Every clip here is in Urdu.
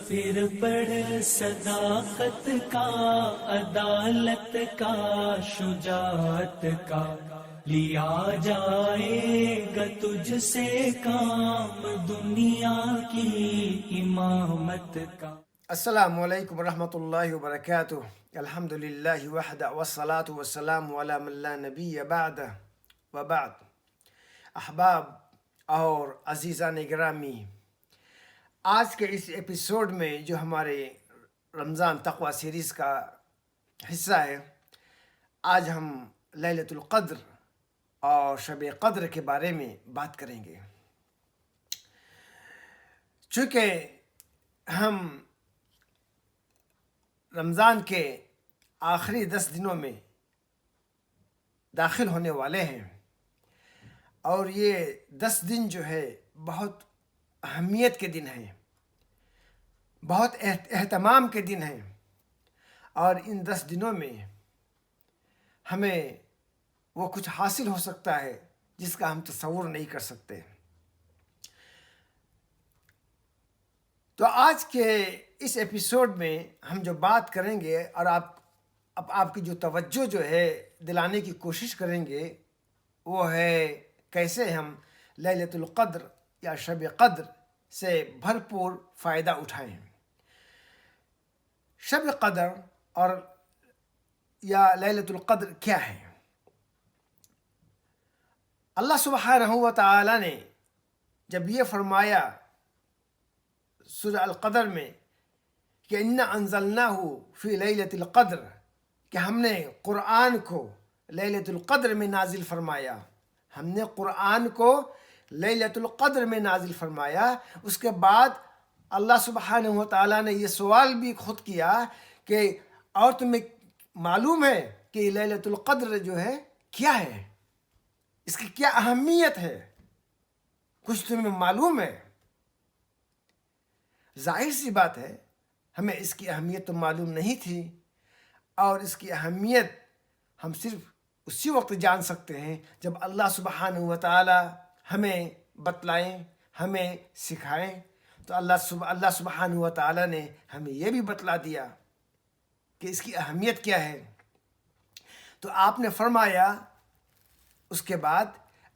پھر پڑھ صداقت کا، عدالت کا، شجاعت کا، لیا جائے گا تجھ سے کام دنیا کی امامت کا۔ السلام علیکم ورحمۃ اللہ وبرکاتہ۔ الحمد للہ وحدہ والصلاة والسلام علی من لا نبی بعدہ وبعد۔ احباب اور عزیزان گرامی، آج کے اس ایپیسوڈ میں جو ہمارے رمضان تقوی سیریز کا حصہ ہے، آج ہم لیلۃ القدر اور شب قدر کے بارے میں بات کریں گے۔ چونکہ ہم رمضان کے آخری 10 دنوں میں داخل ہونے والے ہیں، اور یہ 10 دن جو ہے بہت اہمیت کے دن ہیں، بہت اہتمام کے دن ہیں، اور ان 10 دنوں میں ہمیں وہ کچھ حاصل ہو سکتا ہے جس کا ہم تصور نہیں کر سکتے۔ تو آج کے اس ایپیسوڈ میں ہم جو بات کریں گے اور آپ کی جو توجہ جو ہے دلانے کی کوشش کریں گے، وہ ہے کیسے ہم لیلۃ القدر یا شب قدر سے بھرپور فائدہ اٹھائیں۔ شب قدر اور یا لیلۃ القدر کیا ہے؟ اللہ سبحانہ و تعالی نے جب یہ فرمایا سورہ القدر میں کہ انا انزلناہ فی لیلۃ القدر، کہ ہم نے قرآن کو لیلۃ القدر میں نازل فرمایا، ہم نے قرآن کو لیلۃ القدر میں نازل فرمایا، اس کے بعد اللہ سبحانہ و تعالیٰ نے یہ سوال بھی خود کیا کہ اور تمہیں معلوم ہے کہ لیلۃ القدر جو ہے کیا ہے، اس کی کیا اہمیت ہے، کچھ تمہیں معلوم ہے؟ ظاہر سی بات ہے ہمیں اس کی اہمیت تو معلوم نہیں تھی، اور اس کی اہمیت ہم صرف اسی وقت جان سکتے ہیں جب اللہ سبحانہ و تعالی ہمیں بتلائیں، ہمیں سکھائیں۔ تو اللہ سبحانہ و تعالی نے ہمیں یہ بھی بتلا دیا کہ اس کی اہمیت کیا ہے۔ تو آپ نے فرمایا اس کے بعد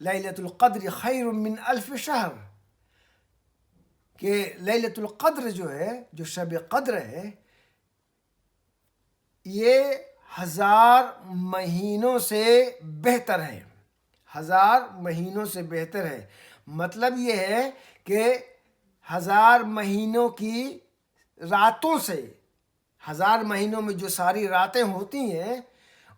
لیلۃ القدر خیر من الف شہر، کہ لیلۃ القدر جو ہے، جو شب قدر ہے، یہ 1000 مہینوں سے بہتر ہے، 1000 مہینوں سے بہتر ہے۔ مطلب یہ ہے کہ 1000 مہینوں کی راتوں سے، 1000 مہینوں میں جو ساری راتیں ہوتی ہیں،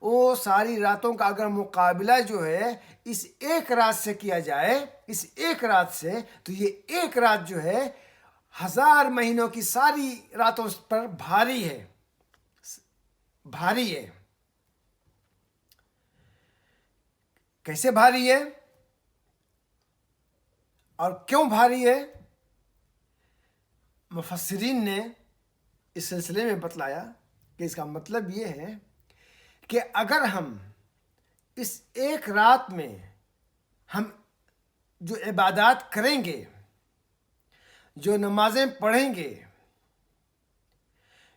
وہ ساری راتوں کا اگر مقابلہ جو ہے اس ایک رات سے کیا جائے، اس ایک رات سے، تو یہ ایک رات جو ہے 1000 مہینوں کی ساری راتوں پر بھاری ہے، بھاری ہے۔ کیسے بھاری ہے اور کیوں بھاری ہے؟ مفسرین نے اس سلسلے میں بتلایا کہ اس کا مطلب یہ ہے کہ اگر ہم اس ایک رات میں ہم جو عبادات کریں گے، جو نمازیں پڑھیں گے،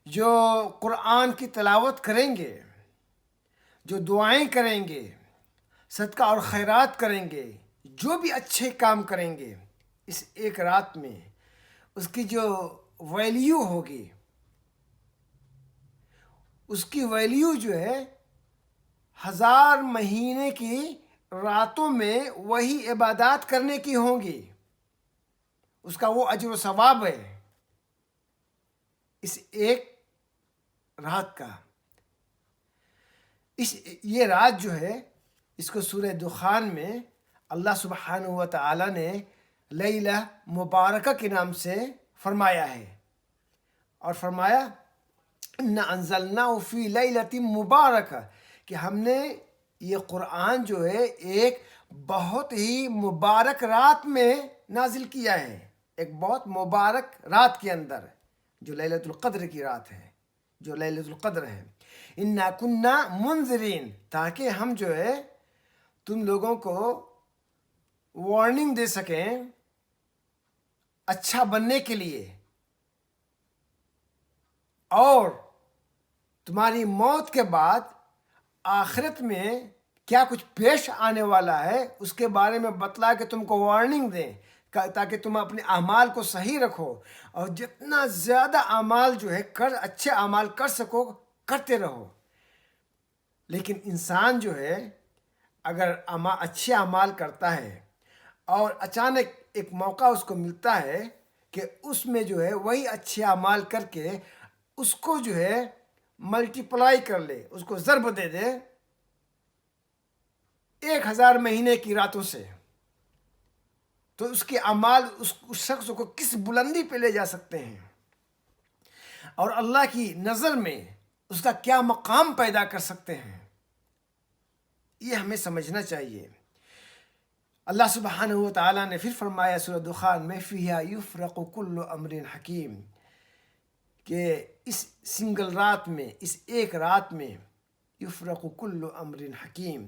جو قرآن کی تلاوت کریں گے، جو دعائیں کریں گے، صدقہ اور خیرات کریں گے، جو بھی اچھے کام کریں گے، اس ایک رات میں اس کی جو ویلیو ہوگی، اس کی ویلیو جو ہے 1000 مہینے کی راتوں میں وہی عبادات کرنے کی ہوں گی، اس کا وہ اجر و ثواب ہے اس ایک رات کا۔ یہ رات جو ہے، اس کو سورہ دخان میں اللہ سبحانہ و تعالی نے لیلہ مبارکہ کے نام سے فرمایا ہے، اور فرمایا انا انزلناہ فی لیلۃ مبارکہ، کہ ہم نے یہ قرآن جو ہے ایک بہت ہی مبارک رات میں نازل کیا ہے، ایک بہت مبارک رات کے اندر، جو لیلۃ القدر کی رات ہے، جو لیلۃ القدر ہے۔ انا کنا منذرین، تاکہ ہم جو ہے تم لوگوں کو وارننگ دے سکیں، اچھا بننے کے لیے، اور تمہاری موت کے بعد آخرت میں کیا کچھ پیش آنے والا ہے اس کے بارے میں بتلا کے تم کو وارننگ دیں، تاکہ تم اپنے اعمال کو صحیح رکھو اور جتنا زیادہ اعمال جو ہے اچھے اعمال کر سکو کرتے رہو۔ لیکن انسان جو ہے اگر اچھے اعمال کرتا ہے اور اچانک ایک موقع اس کو ملتا ہے کہ اس میں جو ہے وہی اچھے اعمال کر کے اس کو جو ہے ملٹیپلائی کر لے، اس کو ضرب دے دے 1000 مہینے کی راتوں سے، تو اس کے اعمال اس شخص کو کس بلندی پہ لے جا سکتے ہیں اور اللہ کی نظر میں اس کا کیا مقام پیدا کر سکتے ہیں، یہ ہمیں سمجھنا چاہیے۔ اللہ سبحانہ و تعالیٰ نے پھر فرمایا سورہ دخان میں فیہا یفرق کل امر حکیم، کہ اس سنگل رات میں، اس ایک رات میں یفرق کل امر حکیم،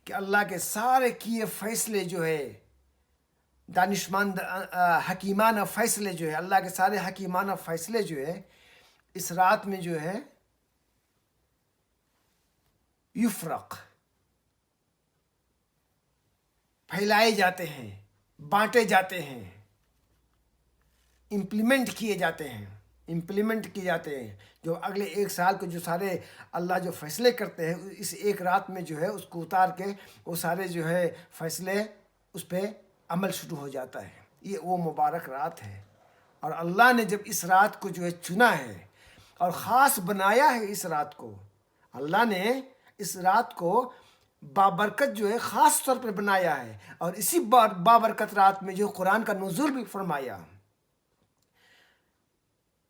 کہ اللہ کے سارے کیے فیصلے جو ہے دانشمند حکیمانہ فیصلے جو ہے، اللہ کے سارے حکیمانہ فیصلے جو ہے اس رات میں جو ہے یفرق پھیلائے جاتے ہیں، بانٹے جاتے ہیں، امپلیمنٹ کیے جاتے ہیں، جو اگلے 1 سال کو جو سارے اللہ جو فیصلے کرتے ہیں اس ایک رات میں جو ہے اس کو اتار کے وہ سارے جو ہے فیصلے اس پہ عمل شروع ہو جاتا ہے۔ یہ وہ مبارک رات ہے، اور اللہ نے جب اس رات کو جو ہے چنا ہے اور خاص بنایا ہے، اس رات کو اللہ نے اس رات کو بابرکت جو ہے خاص طور پر بنایا ہے، اور اسی بابرکت رات میں جو قرآن کا نزول بھی فرمایا۔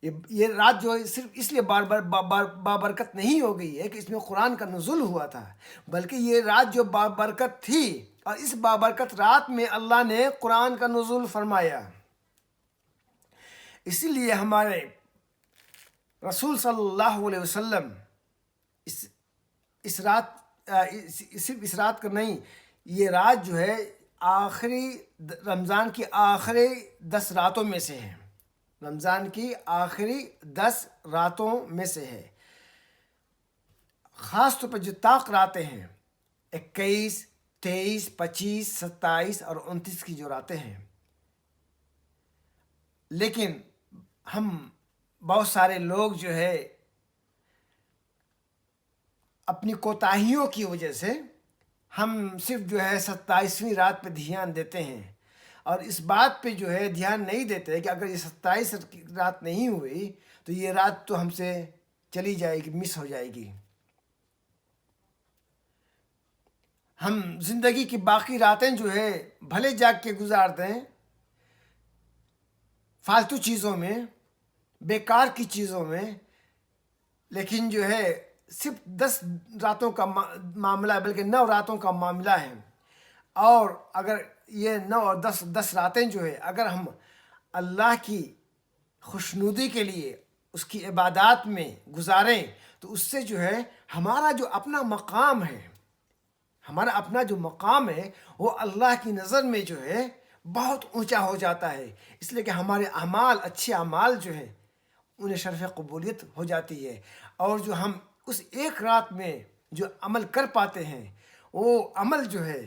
یہ رات جو ہے صرف اس لیے بابرکت نہیں ہو گئی ہے کہ اس میں قرآن کا نزول ہوا تھا، بلکہ یہ رات جو بابرکت تھی اور اس بابرکت رات میں اللہ نے قرآن کا نزول فرمایا۔ اسی لیے ہمارے رسول صلی اللہ علیہ وسلم اس رات صرف اس رات کا نہیں، یہ رات جو ہے آخری رمضان کی آخری 10 راتوں میں سے ہے، رمضان کی آخری 10 راتوں میں سے ہے۔ خاص طور پر جو طاق راتیں ہیں 21، 23، 25، 27 اور 29 کی جو راتیں ہیں، لیکن ہم بہت سارے لوگ جو ہے اپنی کوتاہیوں کی وجہ سے ہم صرف جو ہے 27ویں رات پہ دھیان دیتے ہیں، اور اس بات پہ جو ہے دھیان نہیں دیتے کہ اگر یہ 27 رات نہیں ہوئی تو یہ رات تو ہم سے چلی جائے گی، مس ہو جائے گی۔ ہم زندگی کی باقی راتیں جو ہے بھلے جاگ کے گزار دیں فالتو چیزوں میں، بیکار کی چیزوں میں، لیکن جو ہے صرف 10 راتوں کا معاملہ بلکہ 9 راتوں کا معاملہ ہے، اور اگر یہ 9 اور 10 راتیں جو ہے اگر ہم اللہ کی خوشنودی کے لیے اس کی عبادات میں گزاریں تو اس سے جو ہے ہمارا جو اپنا مقام ہے، ہمارا اپنا جو مقام ہے وہ اللہ کی نظر میں جو ہے بہت اونچا ہو جاتا ہے، اس لیے کہ ہمارے اعمال، اچھے اعمال جو ہیں انہیں شرف قبولیت ہو جاتی ہے، اور جو ہم اس ایک رات میں جو عمل کر پاتے ہیں وہ عمل جو ہے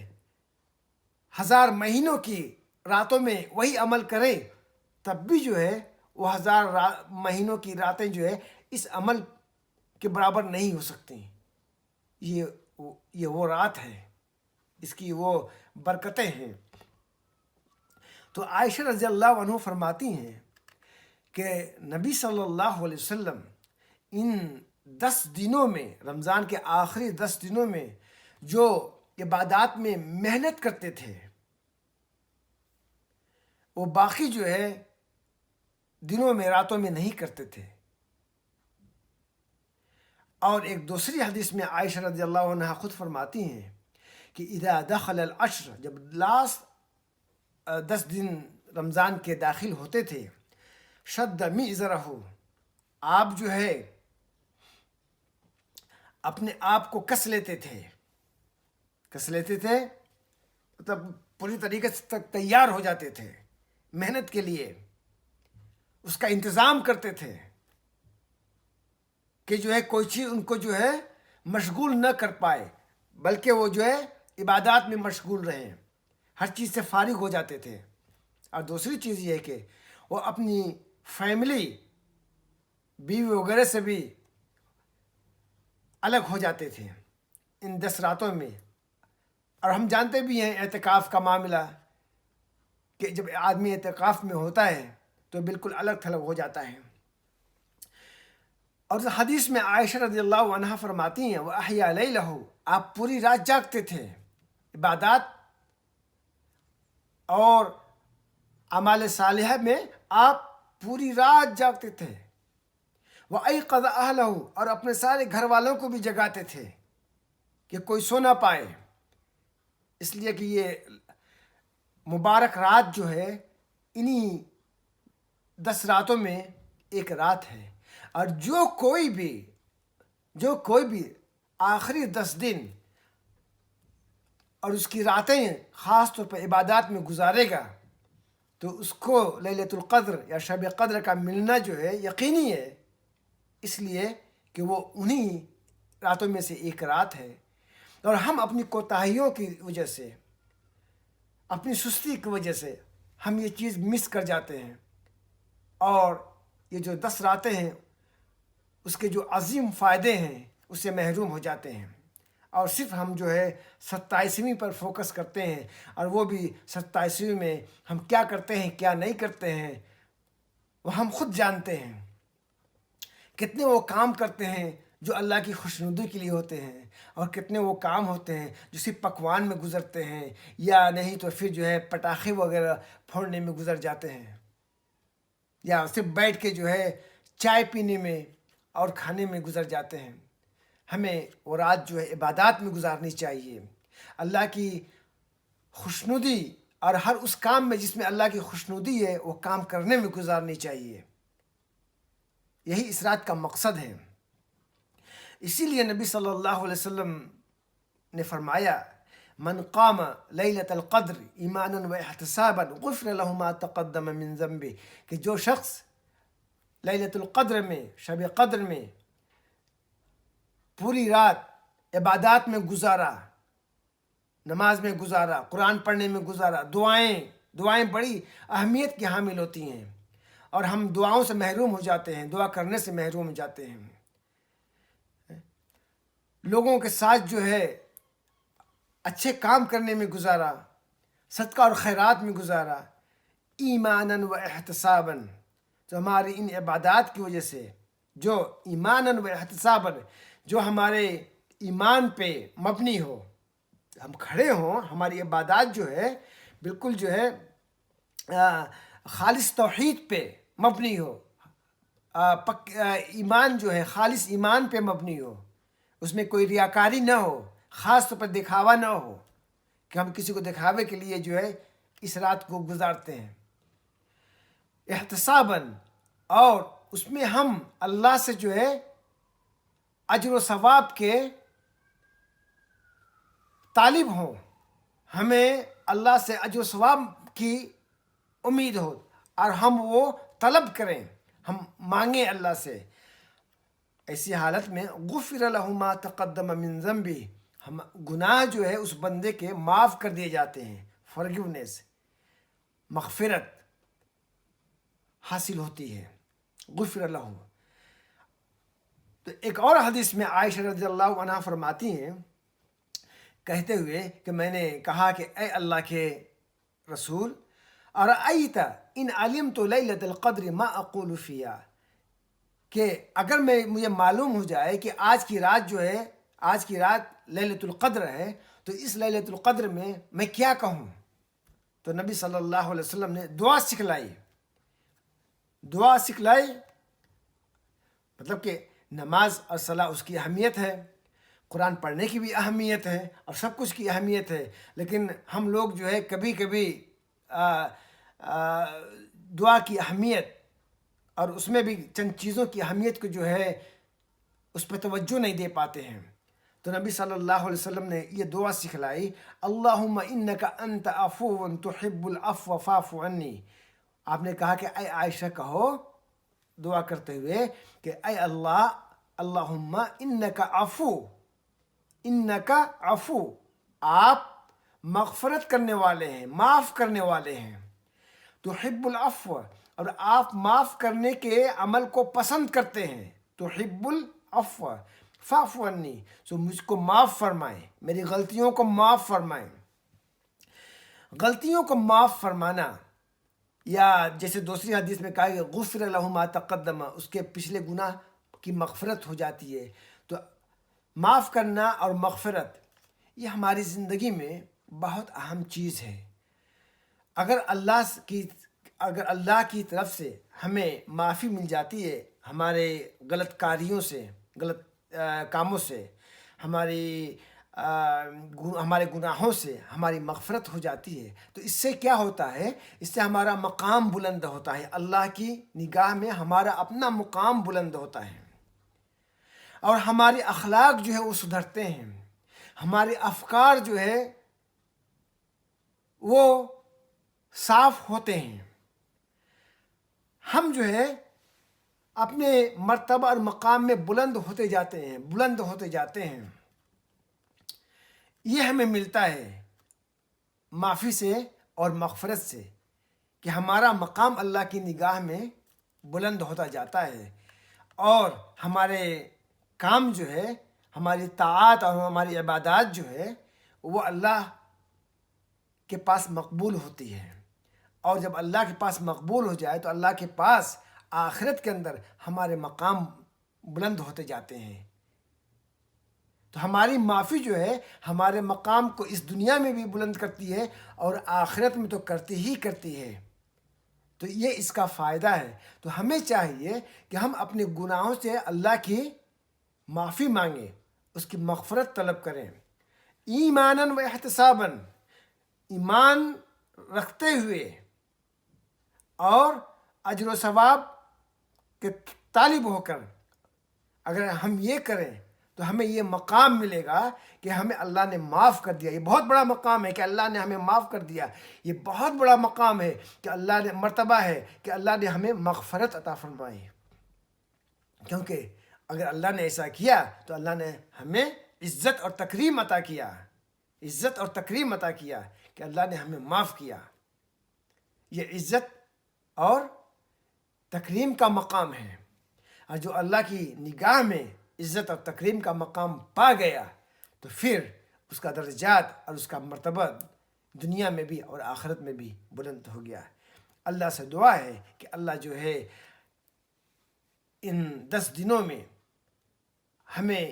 1000 مہینوں کی راتوں میں وہی عمل کریں تب بھی جو ہے وہ 1000 مہینوں کی راتیں جو ہے اس عمل کے برابر نہیں ہو سکتی۔ یہ وہ رات ہے، اس کی وہ برکتیں ہیں۔ تو عائشہ رضی اللہ عنہ فرماتی ہیں کہ نبی صلی اللہ علیہ وسلم ان 10 دنوں میں، رمضان کے آخری 10 دنوں میں جو عبادات میں محنت کرتے تھے وہ باقی جو ہے دنوں میں، راتوں میں نہیں کرتے تھے۔ اور ایک دوسری حدیث میں عائشہ رضی اللہ عنہ خود فرماتی ہیں کہ اذا دخل العشر، جب لاسٹ 10 دن رمضان کے داخل ہوتے تھے، شد میزرہ، آپ جو ہے اپنے آپ کو کس لیتے تھے، مطلب پوری طریقے سے تیار ہو جاتے تھے محنت کے لیے، اس کا انتظام کرتے تھے۔ کہ جو ہے کوئی چیز ان کو جو ہے مشغول نہ کر پائے، بلکہ وہ جو ہے عبادات میں مشغول رہیں، ہر چیز سے فارغ ہو جاتے تھے۔ اور دوسری چیز یہ ہے کہ وہ اپنی فیملی، بیوی وغیرہ سے بھی الگ ہو جاتے تھے ان 10 راتوں میں۔ اور ہم جانتے بھی ہیں اعتکاف کا معاملہ، کہ جب آدمی اعتکاف میں ہوتا ہے تو بالکل الگ تھلگ ہو جاتا ہے۔ اور حدیث میں عائشہ رضی اللہ عنہا فرماتی ہیں وَأَحْيَا لَيْلَهُ، آپ پوری رات جاگتے تھے، عبادات اور اعمال صالحہ میں آپ پوری رات جاگتے تھے۔ وَأَيْقَظَ أَهْلَهُ، اور اپنے سارے گھر والوں کو بھی جگاتے تھے کہ کوئی سو نہ پائے، اس لیے کہ یہ مبارک رات جو ہے انہی 10 راتوں میں ایک رات ہے۔ اور جو کوئی بھی آخری 10 دن اور اس کی راتیں خاص طور پر عبادات میں گزارے گا تو اس کو لیلۃ القدر یا شب قدر کا ملنا جو ہے یقینی ہے، اس لیے کہ وہ انہی راتوں میں سے ایک رات ہے۔ اور ہم اپنی کوتاہیوں کی وجہ سے، اپنی سستی کی وجہ سے ہم یہ چیز مس کر جاتے ہیں، اور یہ جو 10 راتیں ہیں اس کے جو عظیم فائدے ہیں اس سے محروم ہو جاتے ہیں، اور صرف ہم جو ہے 27ویں پر فوکس کرتے ہیں، اور وہ بھی 27ویں میں ہم کیا کرتے ہیں کیا نہیں کرتے ہیں وہ ہم خود جانتے ہیں۔ کتنے وہ کام کرتے ہیں جو اللہ کی خوشنودی کے لیے ہوتے ہیں، اور کتنے وہ کام ہوتے ہیں جو صرف پکوان میں گزرتے ہیں، یا نہیں تو پھر جو ہے پٹاخے وغیرہ پھوڑنے میں گزر جاتے ہیں، یا صرف بیٹھ کے جو ہے چائے پینے میں اور کھانے میں گزر جاتے ہیں۔ ہمیں وہ رات جو ہے عبادات میں گزارنی چاہیے، اللہ کی خوشنودی اور ہر اس کام میں جس میں اللہ کی خوشنودی ہے وہ کام کرنے میں گزارنی چاہیے۔ یہی اس رات کا مقصد ہے۔ اسی لیے نبی صلی اللہ علیہ وسلم نے فرمایا من قام لیلۃ القدر ایمانا و احتسابا غفر له ما تقدم من ذنبه، کہ جو شخص لیلۃ القدر میں، شب قدر میں پوری رات عبادات میں گزارا، نماز میں گزارا، قرآن پڑھنے میں گزارا، دعائیں بڑی اہمیت کی حامل ہوتی ہیں، اور ہم دعاؤں سے محروم ہو جاتے ہیں، دعا کرنے سے محروم ہو جاتے ہیں۔ لوگوں کے ساتھ جو ہے اچھے کام کرنے میں گزارا، صدقہ اور خیرات میں گزارا، ایمانا و احتسابا، تو ہماری ان عبادات کی وجہ سے جو ایمانا و احتسابا، جو ہمارے ایمان پہ مبنی ہو، ہم کھڑے ہوں، ہماری عبادات جو ہے بالکل جو ہے خالص توحید پہ مبنی ہو، ایمان جو ہے خالص ایمان پہ مبنی ہو، اس میں کوئی ریاکاری نہ ہو، خاص طور پر دکھاوا نہ ہو کہ ہم کسی کو دکھاوے کے لیے جو ہے اس رات کو گزارتے ہیں۔ احتساباً، اور اس میں ہم اللہ سے جو ہے اجر و ثواب کے طالب ہوں، ہمیں اللہ سے اجر و ثواب کی امید ہو، اور ہم وہ طلب کریں، ہم مانگیں اللہ سے۔ ایسی حالت میں غفر له ما تقدم من ذنبه، ہم گناہ جو ہے اس بندے کے معاف کر دیے جاتے ہیں، فرگیونیس، مغفرت حاصل ہوتی ہے، غفر له۔ تو ایک اور حدیث میں عائشہ رضی اللہ عنہا فرماتی ہیں کہتے ہوئے کہ میں نے کہا کہ اے اللہ کے رسول، ارأیت ان علمت لیلۃ القدر ما اقول فیہا، کہ اگر مجھے معلوم ہو جائے کہ آج کی رات جو ہے، آج کی رات لیلۃ القدر ہے، تو اس لیلۃ القدر میں کیا کہوں؟ تو نبی صلی اللہ علیہ وسلم نے دعا سکھلائی، مطلب کہ نماز اور صلاح اس کی اہمیت ہے، قرآن پڑھنے کی بھی اہمیت ہے، اور سب کچھ کی اہمیت ہے، لیکن ہم لوگ جو ہے کبھی کبھی دعا کی اہمیت اور اس میں بھی چند چیزوں کی اہمیت کو جو ہے اس پہ توجہ نہیں دے پاتے ہیں۔ تو نبی صلی اللہ علیہ وسلم نے یہ دعا سکھلائی، اللہم انک انت عفو تحب العفو فاعف عنی۔ آپ نے کہا کہ اے عائشہ کہو دعا کرتے ہوئے کہ اے اللہ، اللہم انک عفو، انک عفو، آپ مغفرت کرنے والے ہیں، معاف کرنے والے ہیں، تحب العفو، اور آپ معاف کرنے کے عمل کو پسند کرتے ہیں، تحب العفو فاعف عنی، سو مجھ کو معاف فرمائیں، میری غلطیوں کو معاف فرمائیں۔ غلطیوں کو معاف فرمانا، یا جیسے دوسری حدیث میں کہا کہ غفر لہ ما تقدم، اس کے پچھلے گناہ کی مغفرت ہو جاتی ہے۔ تو معاف کرنا اور مغفرت یہ ہماری زندگی میں بہت اہم چیز ہے۔ اگر اللہ کی طرف سے ہمیں معافی مل جاتی ہے ہمارے غلط کاریوں سے، غلط کاموں سے، ہمارے گناہوں سے ہماری مغفرت ہو جاتی ہے، تو اس سے کیا ہوتا ہے؟ اس سے ہمارا مقام بلند ہوتا ہے، اللہ کی نگاہ میں ہمارا اپنا مقام بلند ہوتا ہے، اور ہمارے اخلاق جو ہے وہ سدھرتے ہیں، ہمارے افکار جو ہے وہ صاف ہوتے ہیں، ہم جو ہے اپنے مرتبہ اور مقام میں بلند ہوتے جاتے ہیں۔ یہ ہمیں ملتا ہے معافی سے اور مغفرت سے، کہ ہمارا مقام اللہ کی نگاہ میں بلند ہوتا جاتا ہے، اور ہمارے کام جو ہے، ہماری طاعات اور ہماری عبادات جو ہے وہ اللہ کے پاس مقبول ہوتی ہے، اور جب اللہ کے پاس مقبول ہو جائے تو اللہ کے پاس آخرت کے اندر ہمارے مقام بلند ہوتے جاتے ہیں۔ تو ہماری معافی جو ہے ہمارے مقام کو اس دنیا میں بھی بلند کرتی ہے، اور آخرت میں تو کرتی ہے۔ تو یہ اس کا فائدہ ہے۔ تو ہمیں چاہیے کہ ہم اپنے گناہوں سے اللہ کی معافی مانگیں، اس کی مغفرت طلب کریں، ایماناً و احتساباً، ایمان رکھتے ہوئے اور اجر و ثواب کے طالب ہو کر۔ اگر ہم یہ کریں تو ہمیں یہ مقام ملے گا کہ ہمیں اللہ نے معاف کر دیا۔ یہ بہت بڑا مقام ہے کہ اللہ نے ہمیں معاف کر دیا، یہ بہت بڑا مقام ہے کہ اللہ نے، مرتبہ ہے کہ اللہ نے ہمیں مغفرت عطا فرمائی، کیونکہ اگر اللہ نے ایسا کیا تو اللہ نے ہمیں عزت اور تکریم عطا کیا، عزت اور تکریم عطا کیا کہ اللہ نے ہمیں معاف کیا۔ یہ عزت اور تکریم کا مقام ہے، اور جو اللہ کی نگاہ میں عزت اور تکریم کا مقام پا گیا تو پھر اس کا درجات اور اس کا مرتبہ دنیا میں بھی اور آخرت میں بھی بلند ہو گیا۔ اللہ سے دعا ہے کہ اللہ جو ہے ان 10 دنوں میں ہمیں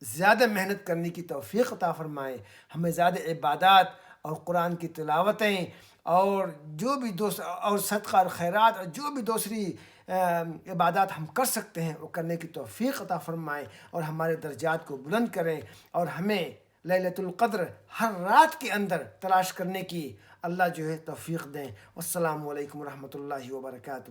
زیادہ محنت کرنے کی توفیق عطا فرمائے، ہمیں زیادہ عبادات اور قرآن کی تلاوتیں اور جو بھی اور صدقہ اور خیرات اور جو بھی دوسری عبادات ہم کر سکتے ہیں وہ کرنے کی توفیق عطا فرمائے، اور ہمارے درجات کو بلند کریں، اور ہمیں لیلۃ القدر ہر رات کے اندر تلاش کرنے کی اللہ جو ہے توفیق دیں۔ والسلام علیکم ورحمۃ اللہ وبرکاتہ۔